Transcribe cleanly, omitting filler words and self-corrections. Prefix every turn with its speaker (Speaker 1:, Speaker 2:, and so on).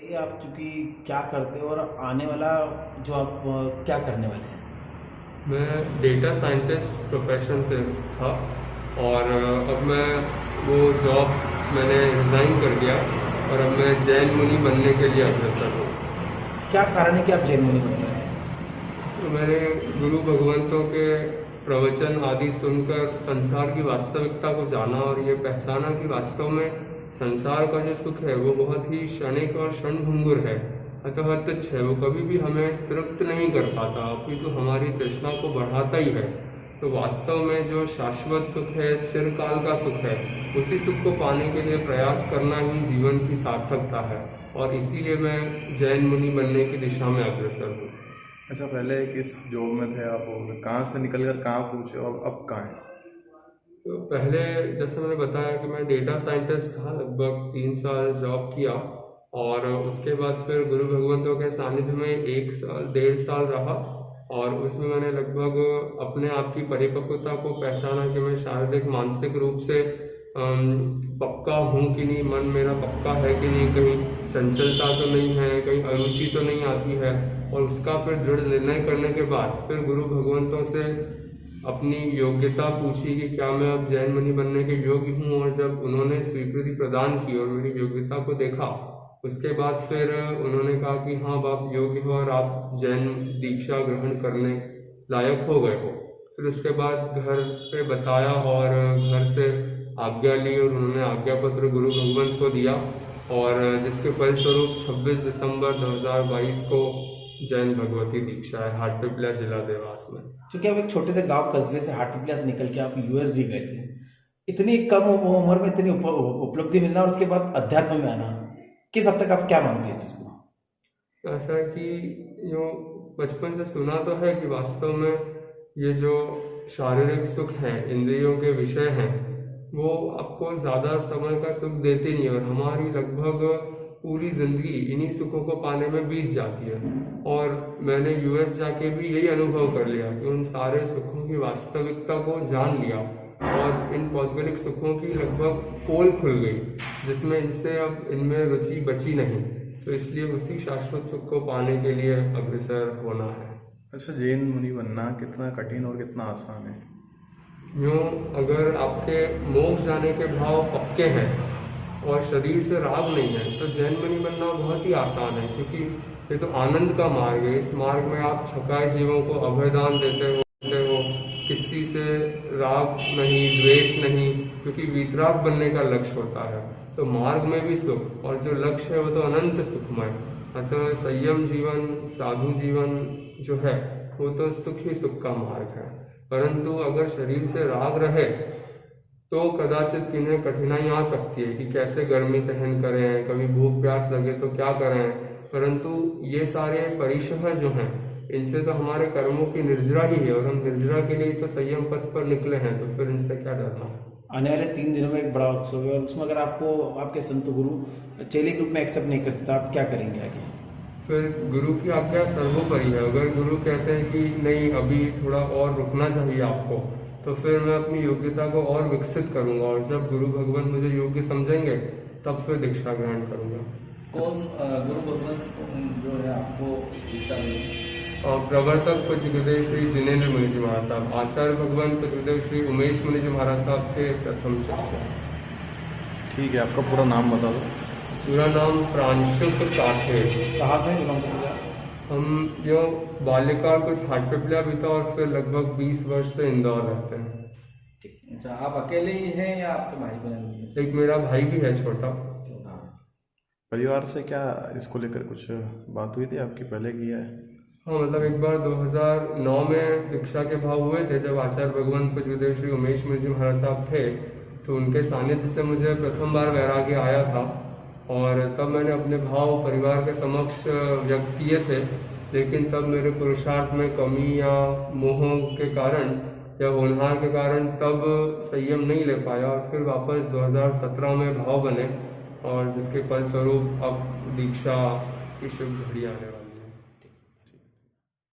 Speaker 1: ये आप चूँकि क्या करते हो और आने वाला जो आप क्या करने वाले हैं?
Speaker 2: मैं डेटा साइंटिस्ट प्रोफेशन से था और अब मैं वो जॉब मैंने रिज़ाइन कर दिया और अब मैं जैन मुनि बनने के लिए अग्रसर हूँ।
Speaker 1: क्या कारण है कि आप जैन मुनि बन रहे हैं?
Speaker 2: तो मैंने गुरु भगवंतों के प्रवचन आदि सुनकर संसार की वास्तविकता को जाना और ये पहचाना कि वास्तव में संसार का जो सुख है वो बहुत ही क्षणिक और क्षणभंगुर है, अतः तुच्छ है, वो कभी भी हमें तृप्त नहीं कर पाता, अपितु हमारी तृष्णा को बढ़ाता ही है। तो वास्तव में जो शाश्वत सुख है, चिरकाल का सुख है, उसी सुख को पाने के लिए प्रयास करना ही जीवन की सार्थकता है और इसीलिए मैं जैन मुनि बनने की दिशा में अग्रसर हूँ।
Speaker 3: अच्छा, पहले किस जॉब में थे आप और कहाँ से निकल कर कहाँ पहुँचे और अब कहाँ हैं?
Speaker 2: तो पहले जैसे मैंने बताया कि मैं डेटा साइंटिस्ट था, लगभग 3 साल जॉब किया और उसके बाद फिर गुरु भगवंतों के सानिध्य में 1 साल 1.5 साल रहा और उसमें मैंने लगभग अपने आप की परिपक्वता को पहचाना कि मैं शारीरिक मानसिक रूप से पक्का हूँ कि नहीं, मन मेरा पक्का है कि नहीं, कहीं चंचलता तो नहीं है, कहीं अरुचि तो नहीं आती है। और उसका फिर दृढ़ निर्णय करने के बाद फिर गुरु भगवंतों से अपनी योग्यता पूछी कि क्या मैं अब जैन मुनि बनने के योग्य हूँ, और जब उन्होंने स्वीकृति प्रदान की और मेरी योग्यता को देखा, उसके बाद फिर उन्होंने कहा कि हाँ, आप योग्य हो और आप जैन दीक्षा ग्रहण करने लायक हो गए हो। फिर उसके बाद घर पे बताया और घर से आज्ञा ली और उन्होंने आज्ञा पत्र गुरु भगवंत को दिया और जिसके फलस्वरूप 26 दिसंबर 2022 को जैन भगवती दीक्षा है हाटपिपलिया जिला देवास में।
Speaker 1: चूँकि आप एक छोटे से गांव कस्बे से हाटपिपलिया से निकल के आप यूएस भी गए थे, इतनी कम उम्र में इतनी उपलब्धि मिलना और उसके बाद अध्यात्म में आना, किस हद तक आप क्या मानते हैं इस चीज़ को?
Speaker 2: ऐसा है कि जो बचपन से सुना तो है कि वास्तव में ये जो शारीरिक सुख है, इंद्रियों के विषय हैं, वो आपको ज़्यादा समय का सुख देते नहीं और हमारी लगभग पूरी ज़िंदगी इन्हीं सुखों को पाने में बीत जाती है। और मैंने यूएस जाके भी यही अनुभव कर लिया कि उन सारे सुखों की वास्तविकता को जान लिया और इन भौगोलिक सुखों की लगभग पोल खुल गई, जिसमें इनसे अब इनमें रुचि बची नहीं। तो इसलिए उसी शाश्वत सुख को पाने के लिए अग्रसर होना है।
Speaker 3: अच्छा, जैन मुनि बनना कितना कठिन और कितना आसान है?
Speaker 2: यूँ अगर आपके मोक्ष जाने के भाव पक्के हैं और शरीर से राग नहीं है तो जैन मुनि बनना बहुत ही आसान है, क्योंकि ये तो आनंद का मार्ग है। इस मार्ग में आप छकाए जीवों को अभयदान देते हो, किसी से राग नहीं, द्वेष नहीं, क्योंकि वीतराग बनने का लक्ष्य होता है। तो मार्ग में भी सुख और जो लक्ष्य है वो तो अनंत सुखमय। अतः संयम जीवन, साधु जीवन जो है वो तो सुख ही सुख का मार्ग है। परंतु अगर शरीर से राग रहे तो कदाचित किन्हें कठिनाई आ सकती है कि कैसे गर्मी सहन करें, कभी भूख प्यास लगे तो क्या करें। परंतु ये सारे परिशह जो हैं, इनसे तो हमारे कर्मों की निर्जरा ही है और हम निर्जरा के लिए तो संयम पथ पर निकले हैं, तो फिर इनसे क्या डरना।
Speaker 1: आने वाले 3 दिनों में एक बड़ा उत्सव है और उसमें अगर आपको आपके संत गुरु चेले के रूप में एक्सेप्ट नहीं करते तो आप क्या करेंगे आगे?
Speaker 2: फिर गुरु की आज्ञा सर्वोपरि है। अगर गुरु कहते हैं कि नहीं, अभी थोड़ा और रुकना चाहिए आपको, तो फिर मैं अपनी योग्यता को और विकसित करूंगा और जब गुरु भगवान मुझे योग्य समझेंगे तब फिर दीक्षा ग्रहण करूंगा।
Speaker 4: कौन गुरु भगवान जो है आपको दीक्षा देंगे?
Speaker 2: प्रवर्तक पूज्य गुरुदेव श्री जिनेन्द्र मुनि जी महाराज साहब, आचार्य भगवान पूज्य गुरुदेव श्री उमेश मुनि जी महाराज साहब के प्रथम शिष्य।
Speaker 3: ठीक है, आपका पूरा नाम बता दो।
Speaker 2: पूरा नाम प्रांशुक काठे।
Speaker 1: कहाँ से बिलोंग करते हैं?
Speaker 2: हम जो बाल्यकाल कुछ हाटपिपलिया बीता और फिर लगभग 20 वर्ष से इंदौर रहते हैं।
Speaker 4: अच्छा, आप अकेले ही हैं या आपके भाई बहन भी हैं?
Speaker 2: एक मेरा भाई भी है छोटा।
Speaker 3: परिवार से क्या इसको लेकर कुछ बात हुई थी आपकी, पहले किया है?
Speaker 2: हाँ, मतलब एक बार 2009 में दीक्षा के भाव हुए थे, जब आचार्य भगवान पूज्य गुरुदेव श्री उमेश मुनि जी महाराज साहब थे, तो उनके सानिध्य से मुझे प्रथम बार वैराग्य आया था और तब मैंने अपने भाव परिवार के समक्ष व्यक्त किए थे। लेकिन तब मेरे पुरुषार्थ में कमी या मोह के कारण या होनहार के कारण तब संयम नहीं ले पाया और फिर वापस 2017 में भाव बने और जिसके फलस्वरूप अब दीक्षा की शुभ घड़ी आने वाली।